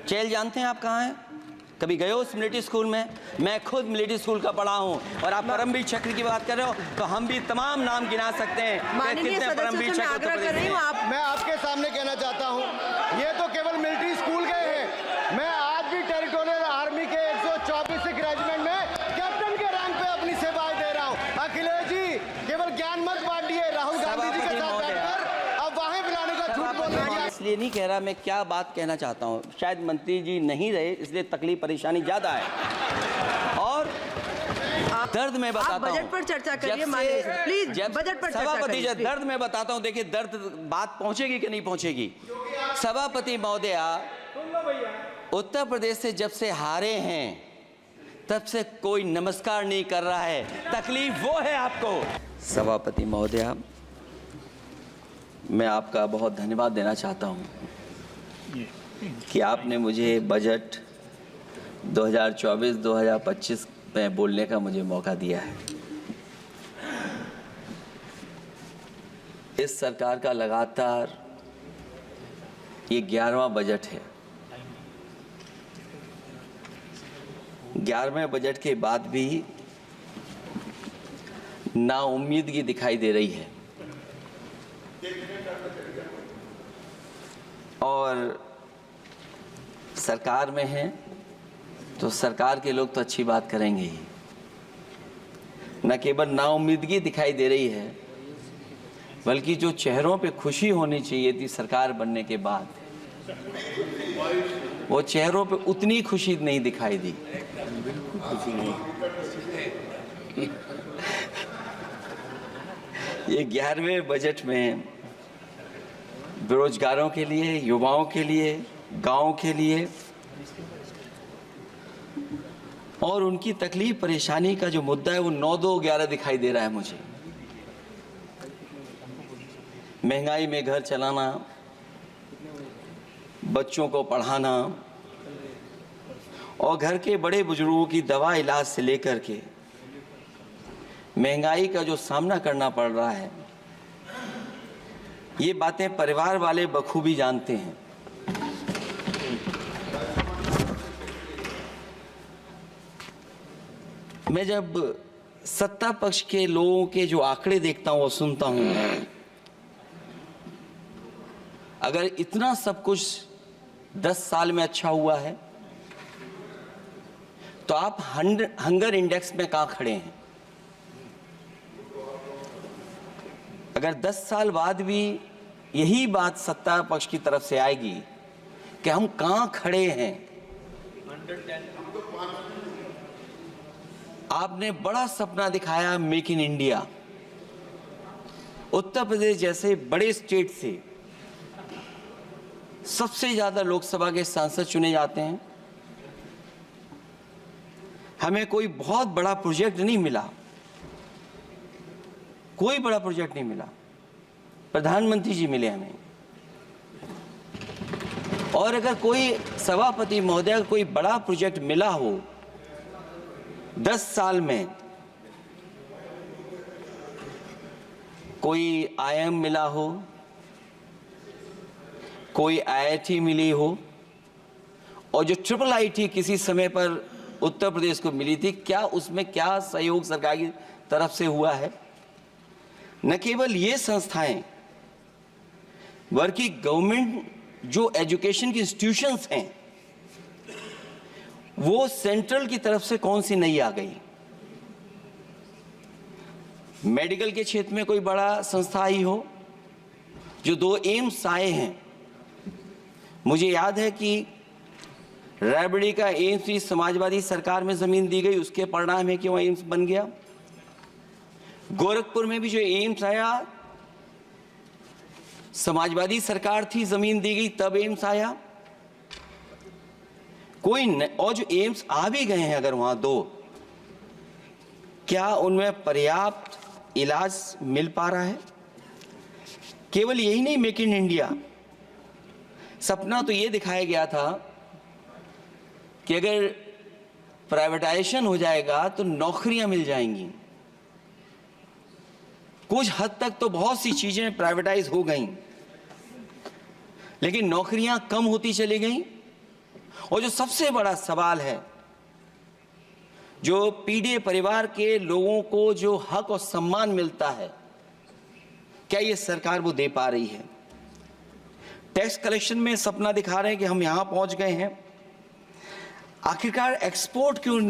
Jail जानते हैं आप कहाँ है? कभी गए हो उस मिलिट्री स्कूल में? मैं खुद मिलिट्री स्कूल का पढ़ा हूँ। और आप परमवीर चक्र की बात कर रहे हो तो हम भी तमाम नाम गिना सकते हैं। माननीय सदस्यों से मैं आग्रह कर रही हूँ, मैं आपके सामने कहना चाहता हूँ, ये तो केवल मिलिट्री स्कूल गए हैं। मैं आज भी टेरिटोरियल आर्मी के 124 रेजिमेंट में कैप्टन के रैंक पे अपनी सेवाएं दे रहा हूँ। अखिलेश जी केवल ज्ञान मत बांटिए, राहुल गांधी जी के साथ बैठकर अब वहां बुलाने का झूठ बोल रहे हैं। इसलिए नहीं कह रहा, मैं क्या बात कहना चाहता हूँ, शायद मंत्री जी नहीं रहे इसलिए तकलीफ परेशानी ज्यादा है। और दर्द में बताता हूँ, बजट पर चर्चा करिए माननीय, प्लीज बजट पर चर्चा सभापति करिए। दर्द में बताता हूँ, देखिए दर्द बात पहुंचेगी कि नहीं पहुंचेगी। सभापति महोदया, उत्तर प्रदेश से जब से हारे हैं तब से कोई नमस्कार नहीं कर रहा है, तकलीफ वो है आपको। सभापति महोदया, मैं आपका बहुत धन्यवाद देना चाहता हूं कि आपने मुझे बजट 2024-2025 में बोलने का मुझे मौका दिया है। इस सरकार का लगातार ये 11वां बजट है। 11वें बजट के बाद भी नाउम्मीदगी दिखाई दे रही है और सरकार में हैं तो सरकार के लोग तो अच्छी बात करेंगे ही, न केवल नाउम्मीदगी दिखाई दे रही है बल्कि जो चेहरों पे खुशी होनी चाहिए थी सरकार बनने के बाद, वो चेहरों पे उतनी खुशी नहीं दिखाई दी। ये 11वें बजट में बेरोजगारों के लिए, युवाओं के लिए, गांव के लिए और उनकी तकलीफ परेशानी का जो मुद्दा है वो 9-2-11 दिखाई दे रहा है मुझे। महंगाई में घर चलाना, बच्चों को पढ़ाना और घर के बड़े बुजुर्गों की दवा इलाज से लेकर के महंगाई का जो सामना करना पड़ रहा है, ये बातें परिवार वाले बखूबी जानते हैं। मैं जब सत्ता पक्ष के लोगों के जो आंकड़े देखता हूं और सुनता हूं, अगर इतना सब कुछ 10 साल में अच्छा हुआ है तो आप हंगर इंडेक्स में कहां खड़े हैं? अगर 10 साल बाद भी यही बात सत्ता पक्ष की तरफ से आएगी कि हम कहां खड़े हैं। आपने बड़ा सपना दिखाया make in India. Uttar Pradesh जैसे बड़े स्टेट से सबसे ज्यादा लोकसभा के सांसद चुने जाते हैं। हमें कोई बहुत बड़ा प्रोजेक्ट नहीं मिला, कोई बड़ा प्रोजेक्ट नहीं मिला, प्रधानमंत्री जी मिले हमें। और अगर कोई सभापति महोदय कोई बड़ा प्रोजेक्ट मिला हो 10 साल में, कोई आईआईएम मिला हो, कोई आईआईटी मिली हो और जो ट्रिपल आईटी किसी समय पर उत्तर प्रदेश को मिली थी, क्या उसमें क्या सहयोग सरकार की तरफ से हुआ है? न केवल ये संस्थाएं बल्कि गवर्नमेंट जो एजुकेशन की इंस्टीट्यूशंस हैं वो सेंट्रल की तरफ से कौन सी नई आ गई? मेडिकल के क्षेत्र में कोई बड़ा संस्था आई हो? जो 2 एम्स आए हैं, मुझे याद है कि रायबरेली का एम्स भी समाजवादी सरकार में जमीन दी गई, उसके परिणाम है कि वह एम्स बन गया। गोरखपुर में भी जो एम्स आया, समाजवादी सरकार थी, जमीन दी गई, तब एम्स आया। और जो एम्स आ भी गए हैं अगर वहां 2, क्या उनमें पर्याप्त इलाज मिल पा रहा है? केवल यही नहीं, मेक इन इंडिया सपना तो ये दिखाया गया था कि अगर प्राइवेटाइजेशन हो जाएगा तो नौकरियां मिल जाएंगी। कुछ हद तक तो बहुत सी चीजें प्राइवेटाइज हो गई, लेकिन नौकरियां कम होती चली गई और जो सबसे बड़ा सवाल है, जो पीड़ित परिवार के लोगों को जो हक और सम्मान मिलता है, क्या ये सरकार वो दे पा रही है? टैक्स कलेक्शन में सपना दिखा रहे हैं कि हम यहां पहुंच गए हैं, आखिरकार एक्सपोर्ट क्यों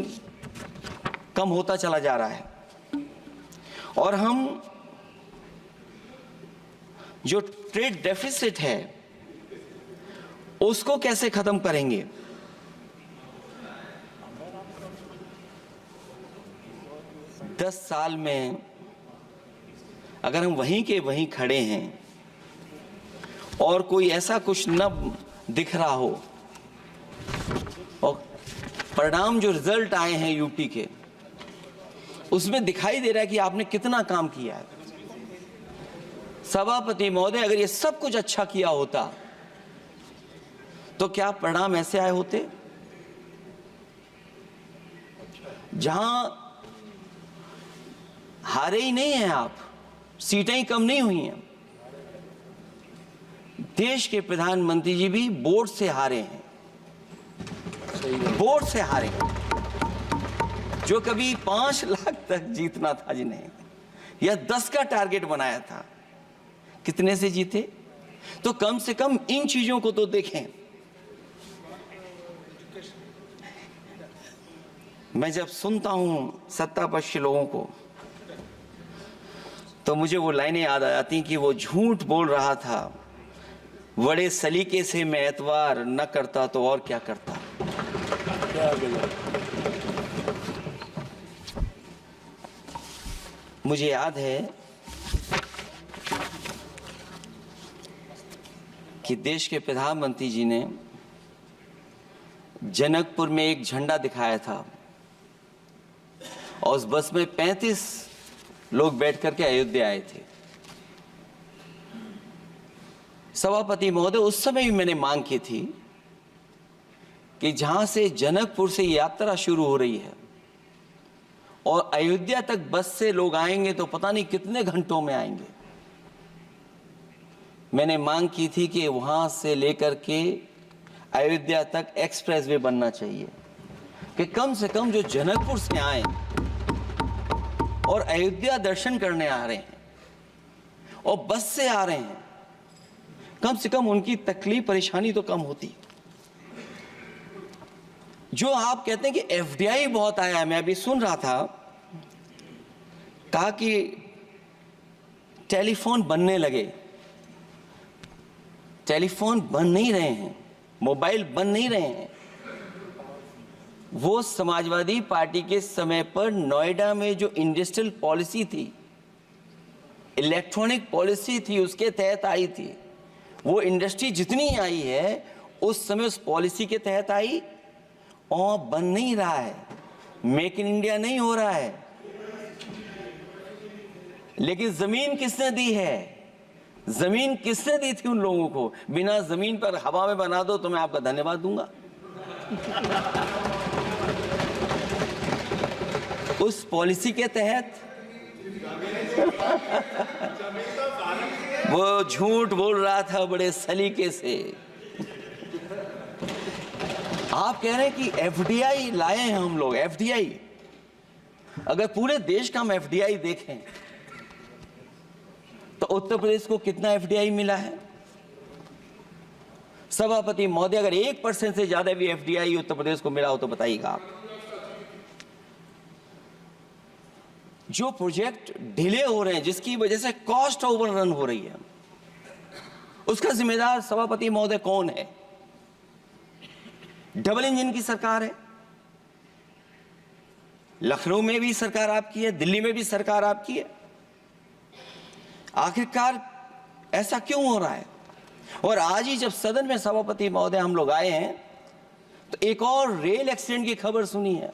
कम होता चला जा रहा है? और हम जो ट्रेड डेफिसिट है उसको कैसे खत्म करेंगे? दस साल में अगर हम वहीं के वहीं खड़े हैं और कोई ऐसा कुछ न दिख रहा हो, और परिणाम जो रिजल्ट आए हैं यूपी के, उसमें दिखाई दे रहा है कि आपने कितना काम किया है। सभापति महोदय, अगर ये सब कुछ अच्छा किया होता तो क्या परिणाम ऐसे आए होते? जहां हारे ही नहीं हैं आप, सीटें ही कम नहीं हुई हैं, देश के प्रधानमंत्री जी भी वोट से हारे हैं, वोट से हारे, जो कभी 5 लाख तक जीतना था जिन्हें, या 10 का टारगेट बनाया था, कितने से जीते? तो कम से कम इन चीजों को तो देखें। मैं जब सुनता हूं सत्तापक्ष लोगों को तो मुझे वो लाइनें याद आ जाती कि वो झूठ बोल रहा था, बड़े सलीके से मैं एतवार न करता तो और क्या करता। मुझे याद है कि देश के प्रधानमंत्री जी ने जनकपुर में एक झंडा दिखाया था और उस बस में 35 लोग बैठ करके अयोध्या आए थे। सभापति महोदय, उस समय भी मैंने मांग की थी कि जहां से जनकपुर से यात्रा शुरू हो रही है और अयोध्या तक बस से लोग आएंगे तो पता नहीं कितने घंटों में आएंगे। मैंने मांग की थी कि वहां से लेकर के अयोध्या तक एक्सप्रेसवे बनना चाहिए कि कम से कम जो जनकपुर से आए और अयोध्या दर्शन करने आ रहे हैं और बस से आ रहे हैं, कम से कम उनकी तकलीफ परेशानी तो कम होती। जो आप कहते हैं कि एफडीआई बहुत आया है, मैं अभी सुन रहा था, कहा कि टेलीफोन बनने लगे। टेलीफोन बन नहीं रहे हैं, मोबाइल बन नहीं रहे हैं। वो समाजवादी पार्टी के समय पर नोएडा में जो इंडस्ट्रियल पॉलिसी थी, इलेक्ट्रॉनिक पॉलिसी थी, उसके तहत आई थी। वो इंडस्ट्री जितनी आई है उस समय उस पॉलिसी के तहत आई और बन नहीं रहा है, मेक इन इंडिया नहीं हो रहा है। लेकिन जमीन किसने दी है? जमीन किसने दी थी उन लोगों को? बिना जमीन पर हवा में बना दो तो मैं आपका धन्यवाद दूंगा। उस पॉलिसी के तहत वो झूठ बोल रहा था बड़े सलीके से। आप कह रहे हैं कि एफडीआई लाए हैं हम लोग। एफडीआई, अगर पूरे देश का हम एफडीआई देखें तो उत्तर प्रदेश को कितना एफडीआई मिला है? सभापति महोदय, अगर 1% से ज्यादा भी एफडीआई उत्तर प्रदेश को मिला हो तो बताइएगा आप। जो प्रोजेक्ट डिले हो रहे हैं, जिसकी वजह से कॉस्ट ओवररन हो रही है, उसका जिम्मेदार सभापति महोदय कौन है? डबल इंजन की सरकार है। लखनऊ में भी सरकार आपकी है, दिल्ली में भी सरकार आपकी है। आखिरकार ऐसा क्यों हो रहा है? और आज ही जब सदन में सभापति महोदय हम लोग आए हैं तो एक और रेल एक्सीडेंट की खबर सुनी है।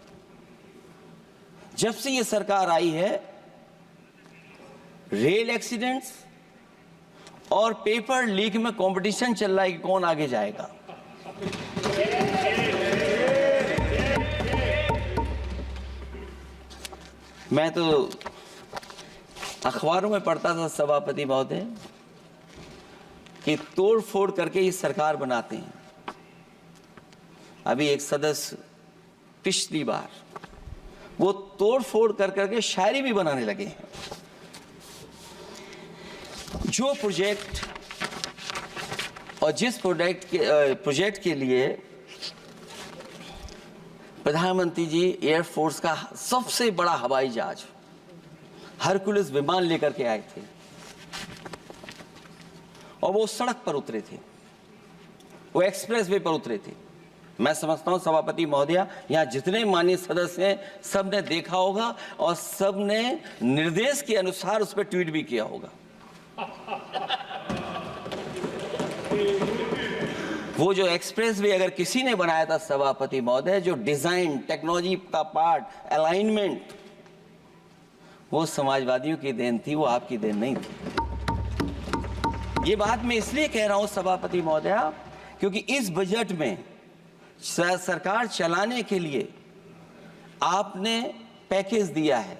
जब से ये सरकार आई है, रेल एक्सीडेंट्स और पेपर लीक में कंपटीशन चल रहा है कि कौन आगे जाएगा। मैं तो अखबारों में पढ़ता था सभापति महोदय कि तोड़ फोड़ करके ये सरकार बनाते हैं। अभी एक सदस्य पिछली बार वो तोड़ फोड़ कर करके शायरी भी बनाने लगे हैं। जो प्रोजेक्ट और जिस प्रोजेक्ट के लिए प्रधानमंत्री जी एयरफोर्स का सबसे बड़ा हवाई जहाज हरकुलिस विमान लेकर के आए थे और वो सड़क पर उतरे थे, वो एक्सप्रेसवे पर उतरे थे। मैं समझता हूं सभापति महोदया, यहां जितने माननीय सदस्य हैं सब ने देखा होगा और सब ने निर्देश के अनुसार उस पर ट्वीट भी किया होगा। वो जो एक्सप्रेसवे अगर किसी ने बनाया था सभापति महोदय, जो डिजाइन, टेक्नोलॉजी का पार्ट, अलाइनमेंट, वो समाजवादियों की देन थी, वो आपकी देन नहीं थी। ये बात मैं इसलिए कह रहा हूं सभापति महोदया, क्योंकि इस बजट में सरकार चलाने के लिए आपने पैकेज दिया है।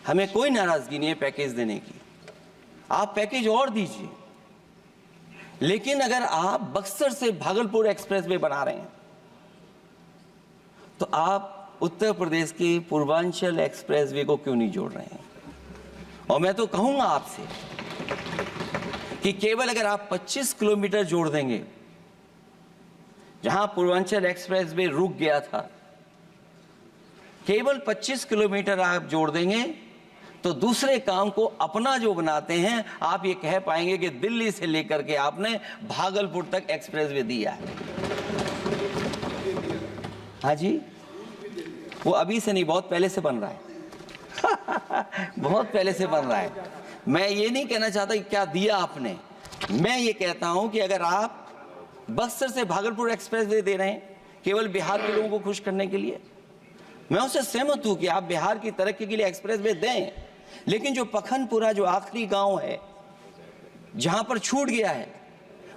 हमें कोई नाराजगी नहीं है पैकेज देने की, आप पैकेज और दीजिए। लेकिन अगर आप बक्सर से भागलपुर एक्सप्रेसवे बना रहे हैं तो आप उत्तर प्रदेश की पूर्वांचल एक्सप्रेसवे को क्यों नहीं जोड़ रहे हैं? और मैं तो कहूंगा आपसे कि केवल अगर आप 25 किलोमीटर जोड़ देंगे, जहां पूर्वांचल एक्सप्रेसवे रुक गया था, केवल 25 किलोमीटर आप जोड़ देंगे तो दूसरे काम को अपना जो बनाते हैं, आप ये कह पाएंगे कि दिल्ली से लेकर के आपने भागलपुर तक एक्सप्रेसवे दिया है। हाँ जी, वो अभी से नहीं, बहुत पहले से बन रहा है। बहुत पहले से बन रहा है। मैं ये नहीं कहना चाहता कि क्या दिया आपने, मैं ये कहता हूं कि अगर आप बक्सर से भागलपुर एक्सप्रेसवे दे रहे हैं केवल बिहार के लोगों को खुश करने के लिए, मैं उससे सहमत हूं कि आप बिहार की तरक्की के लिए एक्सप्रेसवे दें, लेकिन जो पखनपुरा, जो आखिरी गांव है जहां पर छूट गया है,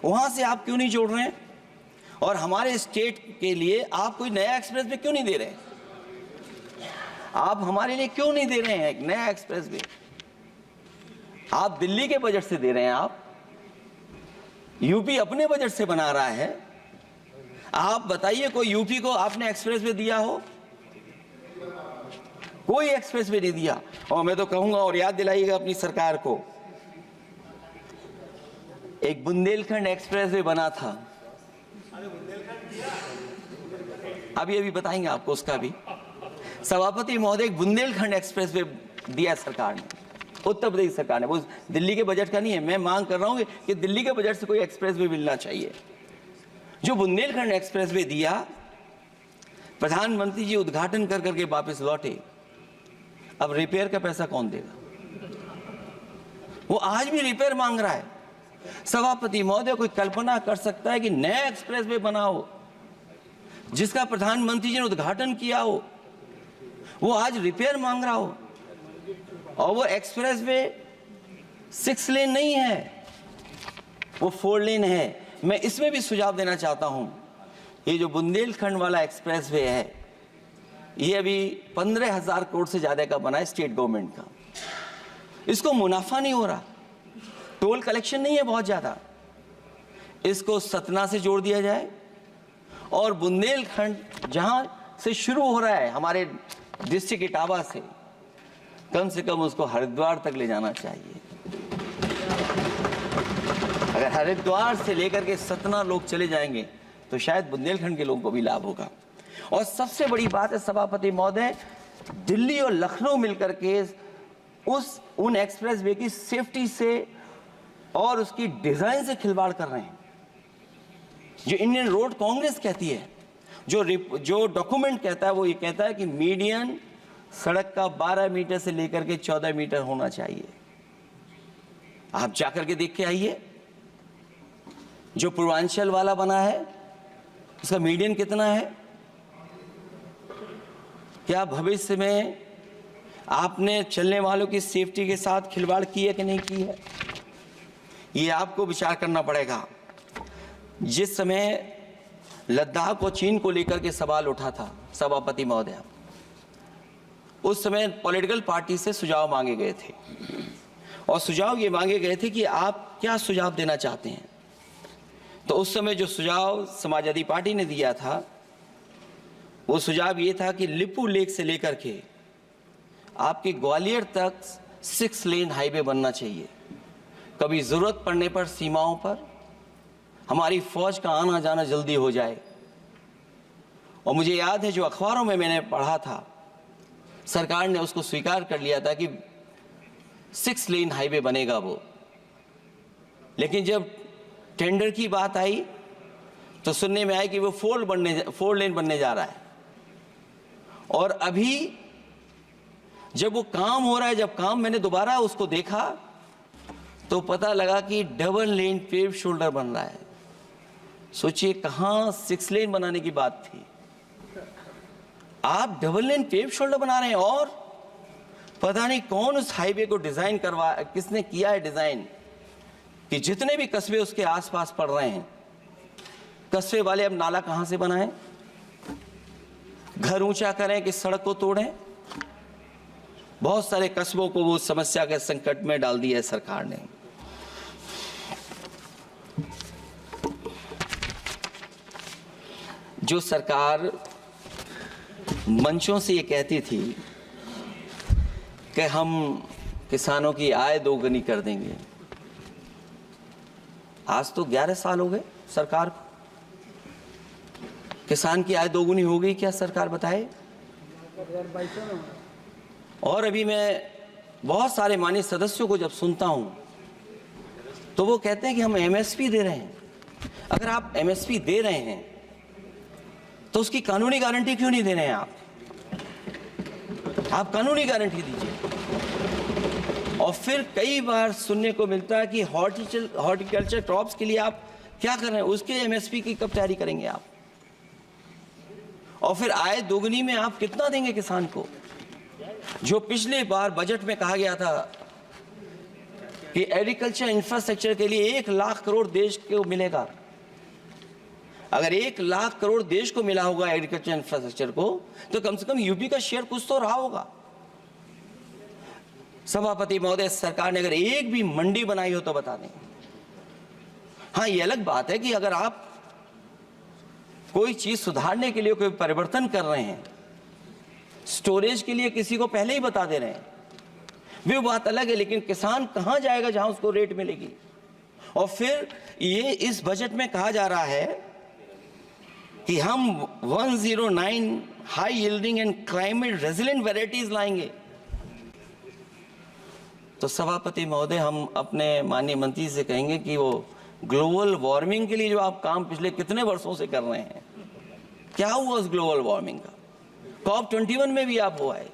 वहां से आप क्यों नहीं जोड़ रहे हैं? और हमारे स्टेट के लिए आप कोई नया एक्सप्रेसवे क्यों नहीं दे रहे हैं? आप हमारे लिए क्यों नहीं दे रहे हैं एक नया एक्सप्रेसवे? आप दिल्ली के बजट से दे रहे हैं, आप यूपी अपने बजट से बना रहा है। आप बताइए कोई यूपी को आपने एक्सप्रेसवे दिया हो? कोई एक्सप्रेसवे नहीं दिया। और मैं तो कहूंगा, और याद दिलाइएगा अपनी सरकार को, एक बुंदेलखंड एक्सप्रेसवे बना था, अभी बताएंगे आपको उसका भी। सभापति महोदय, एक बुंदेलखंड एक्सप्रेसवे दिया सरकार ने, उत्तर प्रदेश सरकार ने, वो दिल्ली के बजट का नहीं है। मैं मांग कर रहा हूं कि दिल्ली के बजट से कोई एक्सप्रेसवे मिलना चाहिए। जो बुंदेलखंड एक्सप्रेसवे दिया, प्रधानमंत्री जी उद्घाटन कर करके वापस लौटे, अब रिपेयर का पैसा कौन देगा? वो आज भी रिपेयर मांग रहा है। सभापति महोदय, कोई कल्पना कर सकता है कि नया एक्सप्रेसवे बना हो जिसका प्रधानमंत्री जी ने उद्घाटन किया हो, वो आज रिपेयर मांग रहा हो? और वो एक्सप्रेसवे 6 लेन नहीं है, वो 4 लेन है। मैं इसमें भी सुझाव देना चाहता हूं, ये जो बुंदेलखंड वाला एक्सप्रेसवे है, ये अभी 15,000 करोड़ से ज्यादा का बना है स्टेट गवर्नमेंट का। इसको मुनाफा नहीं हो रहा, टोल कलेक्शन नहीं है बहुत ज्यादा। इसको सतना से जोड़ दिया जाए और बुंदेलखंड जहां से शुरू हो रहा है हमारे डिस्ट्रिक्ट इटावा से, कम से कम उसको हरिद्वार तक ले जाना चाहिए। अगर हरिद्वार से लेकर के सतना लोग चले जाएंगे तो शायद बुंदेलखंड के लोगों को भी लाभ होगा। और सबसे बड़ी बात है सभापति महोदय, दिल्ली और लखनऊ मिलकर के उन एक्सप्रेसवे की सेफ्टी से और उसकी डिजाइन से खिलवाड़ कर रहे हैं। जो इंडियन रोड कांग्रेस कहती है, जो डॉक्यूमेंट कहता है, वो ये कहता है कि मीडियन सड़क का 12 मीटर से लेकर के 14 मीटर होना चाहिए। आप जाकर के देख के आइए, जो पूर्वांचल वाला बना है उसका मीडियन कितना है? क्या भविष्य में आपने चलने वालों की सेफ्टी के साथ खिलवाड़ की है कि नहीं की है? ये आपको विचार करना पड़ेगा। जिस समय लद्दाख और चीन को लेकर के सवाल उठा था सभापति महोदय, उस समय पॉलिटिकल पार्टी से सुझाव मांगे गए थे और सुझाव ये मांगे गए थे कि आप क्या सुझाव देना चाहते हैं। तो उस समय जो सुझाव समाजवादी पार्टी ने दिया था वो सुझाव ये था कि लिपू लेक से लेकर के आपके ग्वालियर तक 6 लेन हाईवे बनना चाहिए। कभी जरूरत पड़ने पर सीमाओं पर हमारी फौज का आना जाना जल्दी हो जाए। और मुझे याद है जो अखबारों में मैंने पढ़ा था, सरकार ने उसको स्वीकार कर लिया था कि 6 लेन हाईवे बनेगा वो। लेकिन जब टेंडर की बात आई तो सुनने में आया कि वो 4 लेन बनने जा रहा है। और अभी जब वो काम हो रहा है, जब काम मैंने दोबारा उसको देखा तो पता लगा कि डबल लेन पेव शोल्डर बन रहा है। सोचिए कहां 6 लेन बनाने की बात थी, आप डबल लेन पेव शोल्डर बना रहे हैं। और पता नहीं कौन उस हाईवे को डिजाइन किसने किया है डिजाइन, कि जितने भी कस्बे उसके आसपास पड़ रहे हैं, कस्बे वाले अब नाला कहां से बनाएं, घर ऊंचा करें कि सड़क को तोड़ें। बहुत सारे कस्बों को वो समस्या के संकट में डाल दिया है सरकार ने। जो सरकार मंचों से ये कहती थी कि हम किसानों की आय दोगुनी कर देंगे, आज तो 11 साल हो गए सरकार को। किसान की आय दोगुनी हो गई क्या सरकार बताए? और अभी मैं बहुत सारे माननीय सदस्यों को जब सुनता हूं तो वो कहते हैं कि हम एमएसपी दे रहे हैं। अगर आप एमएसपी दे रहे हैं तो उसकी कानूनी गारंटी क्यों नहीं दे रहे हैं? आप कानूनी गारंटी दीजिए। और फिर कई बार सुनने को मिलता है कि हॉर्टिकल्चर क्रॉप्स के लिए आप क्या कर रहे हैं, उसके एमएसपी की कब तैयारी करेंगे आप? और फिर आय दोगुनी में आप कितना देंगे किसान को? जो पिछले बार बजट में कहा गया था कि एग्रीकल्चर इंफ्रास्ट्रक्चर के लिए 1 लाख करोड़ देश को मिलेगा। अगर 1 लाख करोड़ देश को मिला होगा एग्रीकल्चर इंफ्रास्ट्रक्चर को, तो कम से कम यूपी का शेयर कुछ तो रहा होगा। सभापति महोदय, सरकार ने अगर एक भी मंडी बनाई हो तो बता दें। हाँ, ये अलग बात है कि अगर आप कोई चीज सुधारने के लिए कोई परिवर्तन कर रहे हैं, स्टोरेज के लिए किसी को पहले ही बता दे रहे हैं, वो बात अलग है। लेकिन किसान कहां जाएगा जहां उसको रेट मिलेगी? और फिर ये इस बजट में कहा जा रहा है कि हम 109 high yielding and climate resilient varieties लाएंगे। तो सभापति महोदय, हम अपने माननीय मंत्री से कहेंगे कि वो ग्लोबल वार्मिंग के लिए जो आप काम पिछले कितने वर्षों से कर रहे हैं, क्या हुआ उस ग्लोबल वार्मिंग का? COP21 में भी आप हुआ है,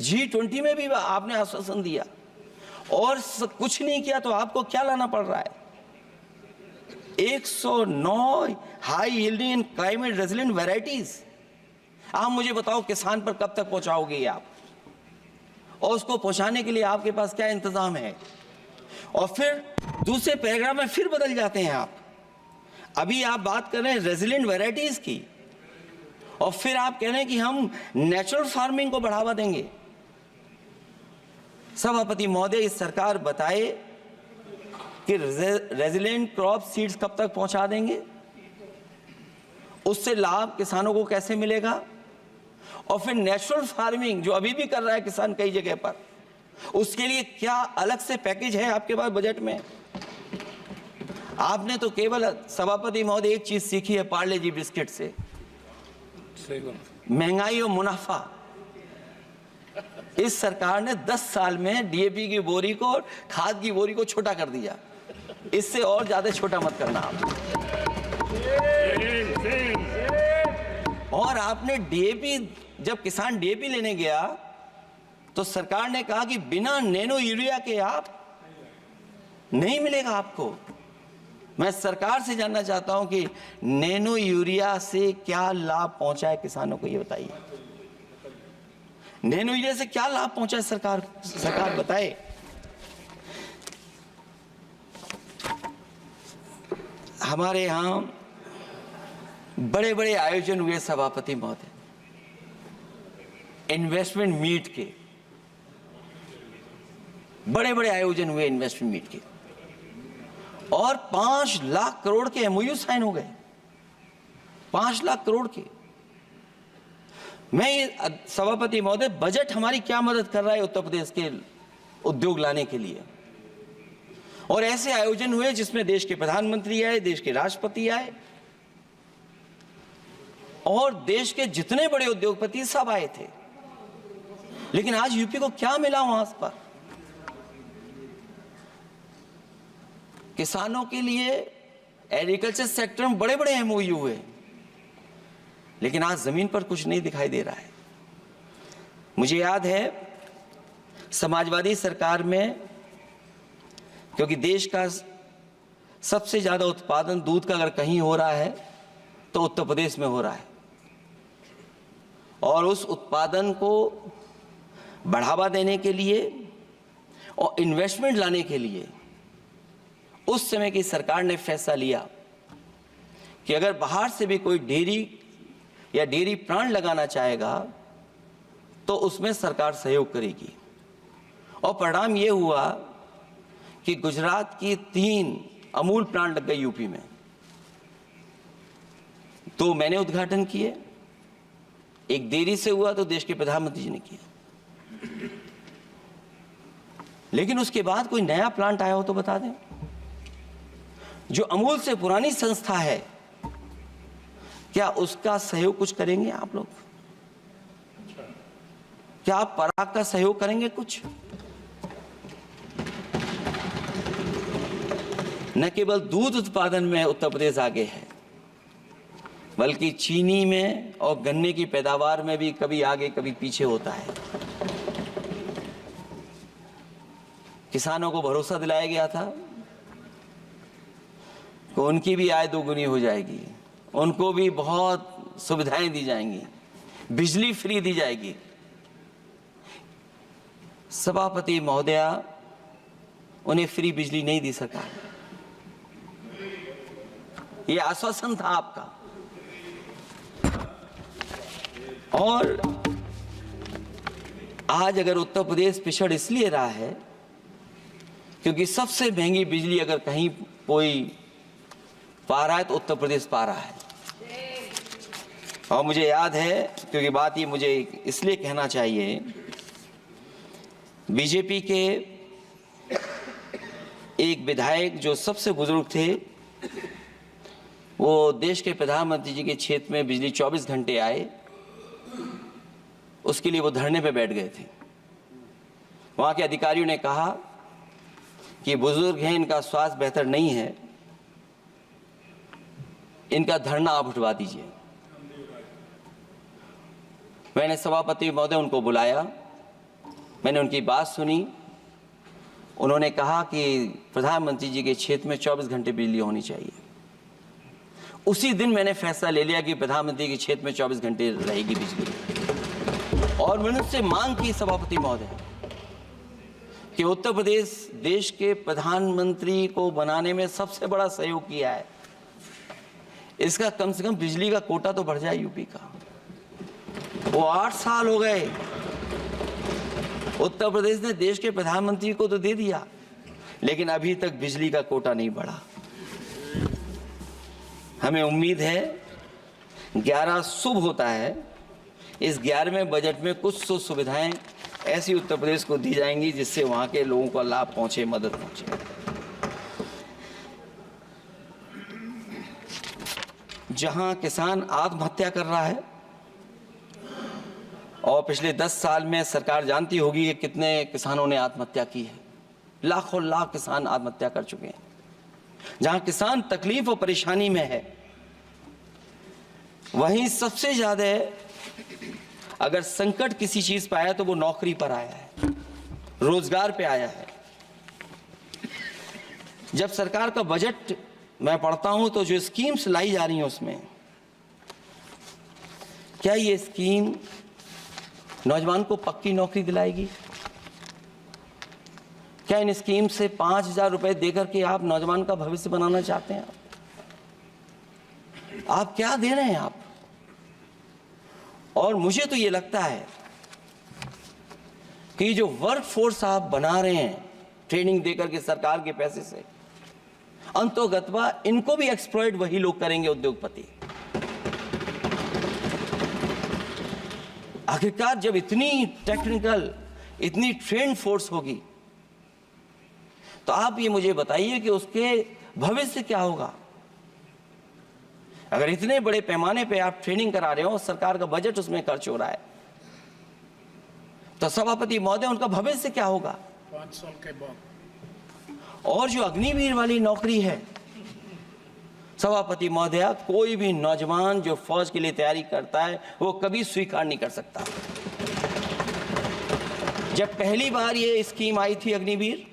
G20 में भी आपने आश्वासन दिया, और कुछ नहीं किया। तो आपको क्या लाना पड़ रहा है? 109 high yielding and climate resilient varieties. आप मुझे बताओ किसान पर कब तक पहुंचाओगे आप? और उसको पहुंचाने के लिए आपके पास क्या इंतजाम है? और फिर दूसरे पैराग्राफ में फिर बदल जाते हैं आप। अभी आप बात कर रहे हैं रेजिलेंट वैरायटीज की, और फिर आप कह रहे हैं कि हम नेचुरल फार्मिंग को बढ़ावा देंगे। सभापति महोदय, इस सरकार बताए कि रेजिलेंट क्रॉप सीड्स कब तक पहुंचा देंगे, उससे लाभ किसानों को कैसे मिलेगा? और फिर नेचुरल फार्मिंग जो अभी भी कर रहा है किसान कई जगह पर, उसके लिए क्या अलग से पैकेज है आपके पास बजट में? आपने तो केवल सभापति महोदय एक चीज सीखी है पार्ले जी बिस्किट से, महंगाई और मुनाफा। इस सरकार ने 10 साल में डीएपी की बोरी को, खाद की बोरी को छोटा कर दिया। इससे और ज्यादा छोटा मत करना आप। और आपने डीएपी, जब किसान डीएपी लेने गया तो सरकार ने कहा कि बिना नैनो यूरिया के आप नहीं मिलेगा आपको। मैं सरकार से जानना चाहता हूं कि नैनो यूरिया से क्या लाभ पहुंचा है किसानों को, ये बताइए। नैनो यूरिया से क्या लाभ पहुंचा है सरकार बताए। हमारे यहां बड़े बड़े आयोजन हुए सभापति महोदय, इन्वेस्टमेंट मीट के बड़े बड़े आयोजन हुए इन्वेस्टमेंट मीट के, और 5 लाख करोड़ के एमओयू साइन हो गए। 5 लाख करोड़ के। मैं ये सभापति महोदय, बजट हमारी क्या मदद कर रहा है उत्तर प्रदेश के उद्योग लाने के लिए? और ऐसे आयोजन हुए जिसमें देश के प्रधानमंत्री आए, देश के राष्ट्रपति आए और देश के जितने बड़े उद्योगपति सब आए थे। लेकिन आज यूपी को क्या मिला वहां पर? किसानों के लिए एग्रीकल्चर सेक्टर में बड़े बड़े एमओयू हुए, लेकिन आज जमीन पर कुछ नहीं दिखाई दे रहा है। मुझे याद है समाजवादी सरकार में, क्योंकि देश का सबसे ज्यादा उत्पादन दूध का अगर कहीं हो रहा है तो उत्तर प्रदेश में हो रहा है, और उस उत्पादन को बढ़ावा देने के लिए और इन्वेस्टमेंट लाने के लिए उस समय की सरकार ने फैसला लिया कि अगर बाहर से भी कोई डेयरी या डेयरी प्लांट लगाना चाहेगा तो उसमें सरकार सहयोग करेगी। और परिणाम यह हुआ कि गुजरात की 3 अमूल प्लांट लग गए यूपी में। तो मैंने उद्घाटन किए, एक डेयरी से हुआ तो देश के प्रधानमंत्री जी ने किया। लेकिन उसके बाद कोई नया प्लांट आया हो तो बता दें। जो अमूल से पुरानी संस्था है, क्या उसका सहयोग कुछ करेंगे आप लोग? क्या आप पराग का सहयोग करेंगे कुछ? न केवल दूध उत्पादन में उत्तर प्रदेश आगे है, बल्कि चीनी में और गन्ने की पैदावार में भी कभी आगे कभी पीछे होता है। किसानों को भरोसा दिलाया गया था कि उनकी भी आय दोगुनी हो जाएगी, उनको भी बहुत सुविधाएं दी जाएंगी, बिजली फ्री दी जाएगी। सभापति महोदया, उन्हें फ्री बिजली नहीं दी सरकार। ये आश्वासन था आपका। और आज अगर उत्तर प्रदेश पिछड़ इसलिए रहा है क्योंकि सबसे महंगी बिजली अगर कहीं कोई पा रहा है तो उत्तर प्रदेश पा रहा है। और मुझे याद है, क्योंकि बात ये मुझे इसलिए कहना चाहिए, बीजेपी के एक विधायक जो सबसे बुजुर्ग थे, वो देश के प्रधानमंत्री जी के क्षेत्र में बिजली 24 घंटे आए, उसके लिए वो धरने पे बैठ गए थे। वहां के अधिकारियों ने कहा कि बुजुर्ग हैं, इनका स्वास्थ्य बेहतर नहीं है, इनका धरना आप उठवा दीजिए। मैंने सभापति महोदय उनको बुलाया, मैंने उनकी बात सुनी। उन्होंने कहा कि प्रधानमंत्री जी के क्षेत्र में 24 घंटे बिजली होनी चाहिए। उसी दिन मैंने फैसला ले लिया कि प्रधानमंत्री के क्षेत्र में 24 घंटे रहेगी बिजली। और मैंने उससे मांग की सभापति महोदय कि उत्तर प्रदेश देश के प्रधानमंत्री को बनाने में सबसे बड़ा सहयोग किया है, इसका कम से कम बिजली का कोटा तो बढ़ जाए यूपी का। वो 8 साल हो गए, उत्तर प्रदेश ने देश के प्रधानमंत्री को तो दे दिया, लेकिन अभी तक बिजली का कोटा नहीं बढ़ा। हमें उम्मीद है 11 शुभ होता है, इस 11वें बजट में कुछ सुविधाएं ऐसी उत्तर प्रदेश को दी जाएंगी जिससे वहां के लोगों को लाभ पहुंचे, मदद पहुंचे। जहां किसान आत्महत्या कर रहा है, और पिछले 10 साल में सरकार जानती होगी कि कितने किसानों ने आत्महत्या की है, लाखों लाख किसान आत्महत्या कर चुके हैं। जहां किसान तकलीफ और परेशानी में है, वहीं सबसे ज्यादा अगर संकट किसी चीज पर आया तो वो नौकरी पर आया है, रोजगार पे आया है। जब सरकार का बजट मैं पढ़ता हूं तो जो स्कीम्स लाई जा रही हैं उसमें, क्या ये स्कीम नौजवान को पक्की नौकरी दिलाएगी? क्या इन स्कीम से 5,000 रुपए देकर के आप नौजवान का भविष्य बनाना चाहते हैं? आप क्या दे रहे हैं आप? और मुझे तो ये लगता है कि जो वर्क फोर्स आप बना रहे हैं ट्रेनिंग देकर के सरकार के पैसे से, अंतोगत्वा इनको भी एक्सप्लॉइट वही लोग करेंगे, उद्योगपति। आखिरकार जब इतनी टेक्निकल, इतनी ट्रेन फोर्स होगी, तो आप ये मुझे बताइए कि उसके भविष्य क्या होगा। अगर इतने बड़े पैमाने पे आप ट्रेनिंग करा रहे हो, सरकार का बजट उसमें खर्च हो रहा है, तो सभापति महोदय उनका भविष्य क्या होगा। 5 साल के बाद और जो अग्निवीर वाली नौकरी है, सभापति महोदय, कोई भी नौजवान जो फौज के लिए तैयारी करता है वो कभी स्वीकार नहीं कर सकता। जब पहली बार ये स्कीम आई थी अग्निवीर,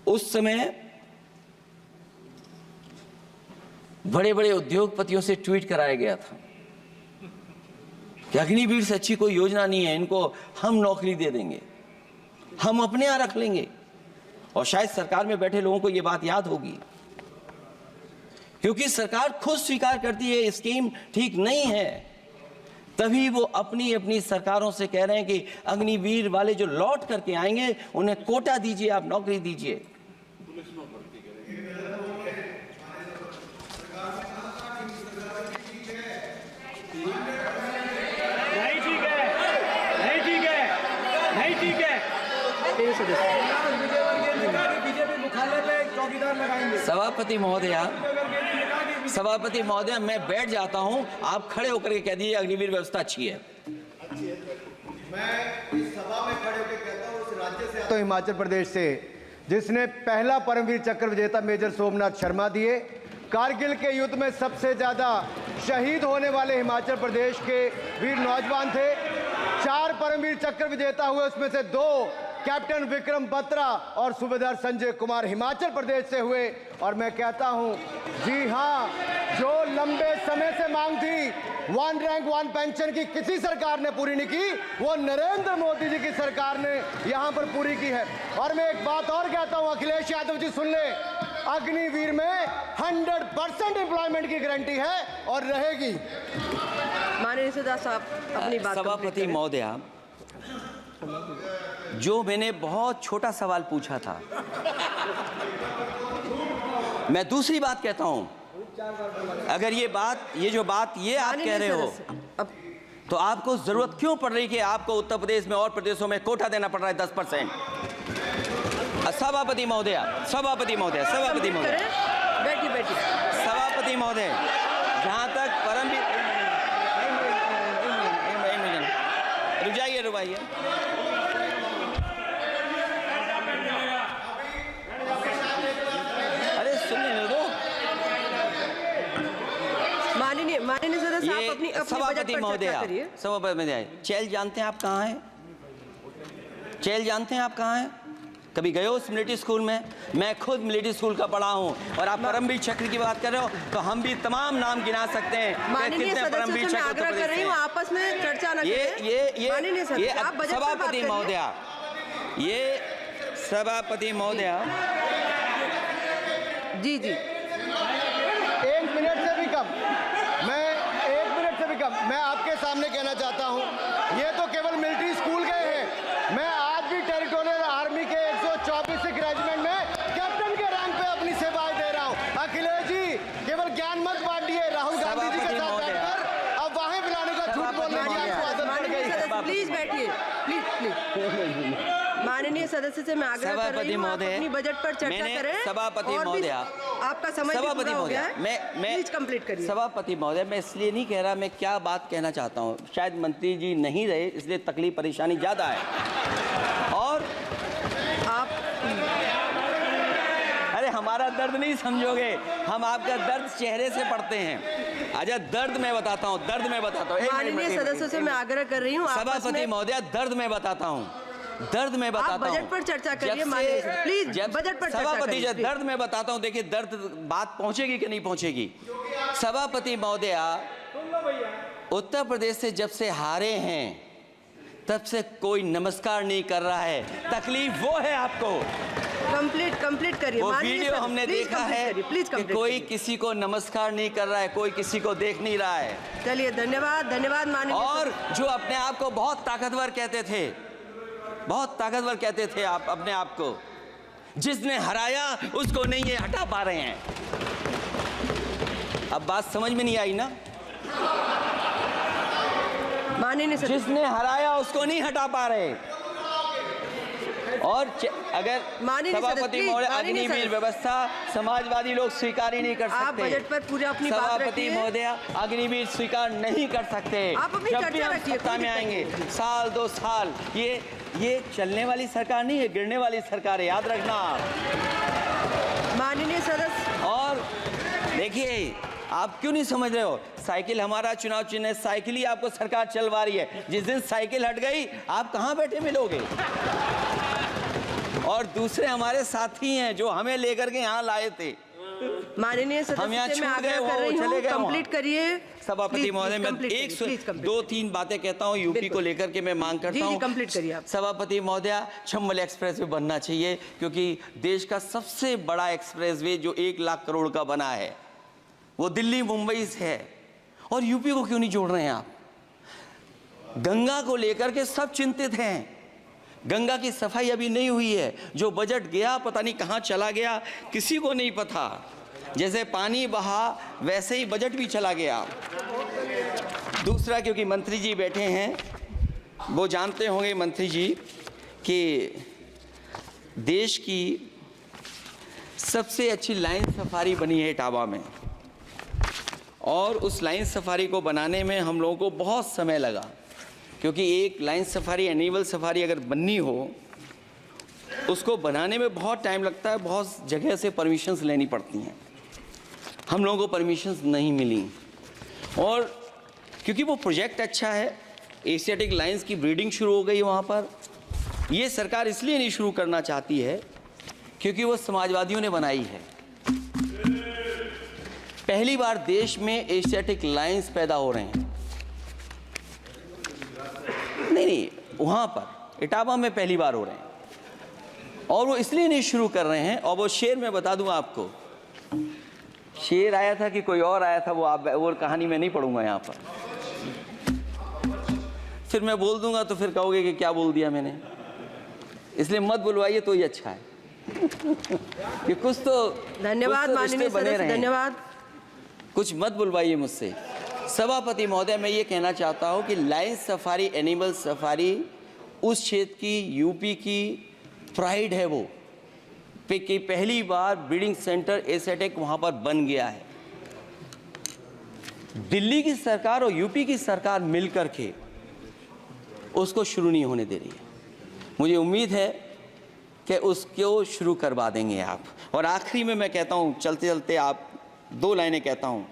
उस समय बड़े बड़े उद्योगपतियों से ट्वीट कराया गया था कि अग्निवीर से अच्छी कोई योजना नहीं है, इनको हम नौकरी दे देंगे, हम अपने यहां रख लेंगे। और शायद सरकार में बैठे लोगों को यह बात याद होगी, क्योंकि सरकार खुद स्वीकार करती है स्कीम ठीक नहीं है, तभी वो अपनी अपनी सरकारों से कह रहे हैं कि अग्निवीर वाले जो लौट करके आएंगे उन्हें कोटा दीजिए, आप नौकरी दीजिए। सभापति महोदय, मैं बैठ जाता हूं, आप खड़े होकर के कह दीजिए अग्निवीर व्यवस्था अच्छी है। मैं इस सभा में खड़े होकर कहता हूं, उस राज्य से तो हिमाचल प्रदेश से, जिसने पहला परमवीर चक्र विजेता मेजर सोमनाथ शर्मा दिए। कारगिल के युद्ध में सबसे ज्यादा शहीद होने वाले हिमाचल प्रदेश के वीर नौजवान थे। 4 परमवीर चक्र विजेता हुए, उसमें से 2 कैप्टन विक्रम बत्रा और सूबेदार संजय कुमार हिमाचल प्रदेश से हुए। और मैं कहता हूं, जी हां, जो लंबे समय से मांग थी 1 रैंक 1 पेंशन की, किसी सरकार ने पूरी नहीं की, वो नरेंद्र मोदी जी की सरकार ने यहां पर पूरी की है। और मैं एक बात और कहता हूं, अखिलेश यादव जी सुन ले, अग्निवीर में 100% एम्प्लॉयमेंट की गारंटी है और रहेगी। माननीय सदा साहब अपनी बात। सभापति महोदय, जो मैंने बहुत छोटा सवाल पूछा था, मैं दूसरी बात कहता हूं। अगर ये जो बात आप कह रहे हो, तो आपको जरूरत क्यों पड़ रही कि आपको उत्तर प्रदेश में और प्रदेशों में कोटा देना पड़ रहा है 10%। सभापति महोदय, सभापति महोदय, सभापति महोदय, बैठिए। सभापति महोदय, जहां तक परमवीर, रुक जाइए। अरे सुनने दो। माननीय सदा साहब अपनी सभापति महोदय, सभापति महोदय, चैल जानते हैं आप कहाँ हैं? चैल जानते हैं आप कहाँ हैं? कभी गए हो उस मिलिट्री स्कूल में? मैं खुद मिलिट्री स्कूल का पढ़ा हूँ। और आप परमवीर चक्र की बात कर रहे हो, तो हम भी तमाम नाम गिना सकते हैं। माननीय सदस्यों से मैं आग्रह कर रही हूँ, आपस में चर्चा न करें। ये सभापति महोदय, ये सभापति महोदय, जी 1 मिनट से भी कम, मैं आपके सामने कहना चाहता हूं, ये तो केवल मिलिट्री स्कूल गए हैं। मैं आज भी टेरिटोरियल आर्मी के 124 रेजिमेंट में कैप्टन के रैंक पे अपनी सेवाएं दे रहा हूं। अखिलेश जी केवल ज्ञान मत बांटिए, राहुल गांधी जी के साथ बैठकर अब वाहें बुलाने का झूठ बोलने की आपको आदत पड़ गई। प्लीज बैठिए, प्लीज। माननीय सदस्य से मैं आग्रह कर रही हूं, आप अपनी बजट पर चर्चा करें। सभापति महोदय, आपका समय पूरा हो गया है, मैं प्लीज कंप्लीट करिए। सभापति महोदय, मैं इसलिए नहीं कह रहा, मैं क्या बात कहना चाहता हूँ, शायद मंत्री जी नहीं रहे इसलिए तकलीफ परेशानी ज्यादा है। और आप, अरे हमारा दर्द नहीं समझोगे, हम आपका दर्द चेहरे से पढ़ते हैं। अच्छा, दर्द मैं बताता हूँ, माननीय सदस्यों से मैं आग्रह कर रही हूँ, सभापति महोदय, दर्द मैं बताता हूँ। बजट पर चर्चा करिए, प्लीज बजट पर चर्चा सभापति, जब दर्द मैं बताता हूँ, देखिए दर्द बात पहुंचेगी कि नहीं पहुंचेगी। सभापति महोदय, उत्तर प्रदेश से जब से हारे हैं तब से कोई नमस्कार नहीं कर रहा है। तकलीफ वो है आपको। कंप्लीट करिए। वो वीडियो हमने देखा है कि कोई किसी को नमस्कार नहीं कर रहा है, कोई किसी को देख नहीं रहा है। चलिए, धन्यवाद माननीय। और जो अपने आप को बहुत ताकतवर कहते थे, बहुत ताकतवर कहते थे आप अपने आप को, जिसने हराया उसको नहीं ये हटा पा रहे हैं। अब बात समझ में नहीं आई ना? माननीय सदस्य, जिसने हराया उसको नहीं हटा पा रहे। और अगर माननीय सभापति सदस्य, महोदय, माननीय अग्निवीर सदस्य, व्यवस्था समाजवादी लोग स्वीकार ही नहीं कर सकते। आप बजट पर पूरी अपनी बात सभापति रखिए। महोदय, अग्निवीर स्वीकार नहीं कर सकते। आप अपनी जब भी चर्चा हम रखिए, सत्ता में आएंगे, साल 2 साल, ये चलने वाली सरकार नहीं है, गिरने वाली सरकार है, याद रखना। माननीय सदस्य, और देखिए, आप क्यों नहीं समझ रहे हो? साइकिल हमारा चुनाव चिन्ह है, साइकिल ही आपको सरकार चलवा रही है। जिस दिन साइकिल हट गई, आप कहां बैठे मिलोगे? और दूसरे हमारे साथी हैं जो हमें लेकर के यहाँ लाए थे। माननीय सदस्य, मैं आग्रह कर रही हूँ, कंप्लीट करिए। सभापति महोदय, मैं 2-3 बातें कहता हूँ यूपी को लेकर के मैं मांग करता हूँ। कंप्लीट करिए आप। सभापति महोदय, चंबल एक्सप्रेस वे बनना चाहिए, क्योंकि देश का सबसे बड़ा एक्सप्रेस वे जो 1 लाख करोड़ का बना है वो दिल्ली मुंबई से है। और यूपी को क्यों नहीं जोड़ रहे हैं आप? गंगा को लेकर के सब चिंतित हैं। गंगा की सफाई अभी नहीं हुई है। जो बजट गया पता नहीं कहां चला गया, किसी को नहीं पता। जैसे पानी बहा वैसे ही बजट भी चला गया। दूसरा, क्योंकि मंत्री जी बैठे हैं, वो जानते होंगे मंत्री जी कि देश की सबसे अच्छी लाइन सफारी बनी है इटावा में, और उस लाइन सफारी को बनाने में हम लोगों को बहुत समय लगा, क्योंकि एक लाइन सफारी, एनिमल सफारी अगर बननी हो, उसको बनाने में बहुत टाइम लगता है, बहुत जगह से परमिशंस लेनी पड़ती हैं। हम लोगों को परमिशंस नहीं मिली, और क्योंकि वो प्रोजेक्ट अच्छा है, एशियाटिक लाइन्स की ब्रीडिंग शुरू हो गई वहाँ पर। ये सरकार इसलिए नहीं शुरू करना चाहती है क्योंकि वो समाजवादियों ने बनाई है। पहली बार देश में एशियाटिक लाइन्स पैदा हो रहे हैं। नहीं, वहाँ पर इटावा में पहली बार हो रहे हैं, और वो इसलिए नहीं शुरू कर रहे हैं। और वो शेर मैं बता दूंगा आपको, शेर आया था कि कोई और आया था, वो कहानी मैं नहीं पढ़ूंगा यहाँ पर, फिर मैं बोल दूंगा तो फिर कहोगे कि क्या बोल दिया मैंने, इसलिए मत बुलवाइए तो ही अच्छा है। कि कुछ तो धन्यवाद माननीय सदस्य, धन्यवाद। कुछ मत बुलवाइए मुझसे। सभापति महोदय, मैं ये कहना चाहता हूँ कि लाइन सफारी, एनिमल सफारी उस क्षेत्र की, यूपी की प्राइड है वो, कि पहली बार ब्रीडिंग सेंटर एशियाटिक वहाँ पर बन गया है। दिल्ली की सरकार और यूपी की सरकार मिल करके उसको शुरू नहीं होने दे रही है। मुझे उम्मीद है कि उसको शुरू करवा देंगे आप। और आखिरी में मैं कहता हूँ, चलते चलते आप 2 लाइनें कहता हूँ।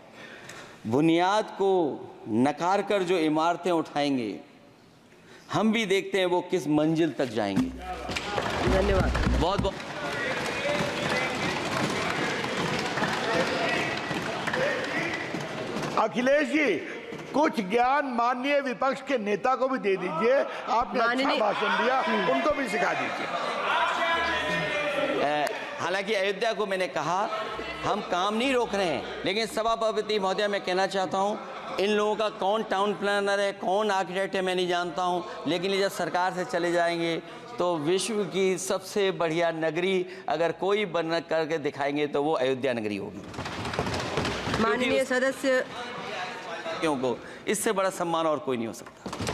बुनियाद को नकार कर जो इमारतें उठाएंगे, हम भी देखते हैं वो किस मंजिल तक जाएंगे। धन्यवाद। बहुत बहुत अखिलेश जी, कुछ ज्ञान माननीय विपक्ष के नेता को भी दे दीजिए। आपने अच्छा भाषण दिया, उनको भी सिखा दीजिए। हालांकि अयोध्या को मैंने कहा हम काम नहीं रोक रहे हैं, लेकिन सभापति महोदय मैं कहना चाहता हूं, इन लोगों का कौन टाउन प्लानर है, कौन आर्किटेक्ट है, मैं नहीं जानता हूं, लेकिन ये जब सरकार से चले जाएंगे तो विश्व की सबसे बढ़िया नगरी अगर कोई बन करके दिखाएंगे तो वो अयोध्या नगरी होगी। माननीय सदस्य, क्योंकि इससे बड़ा सम्मान और कोई नहीं हो सकता।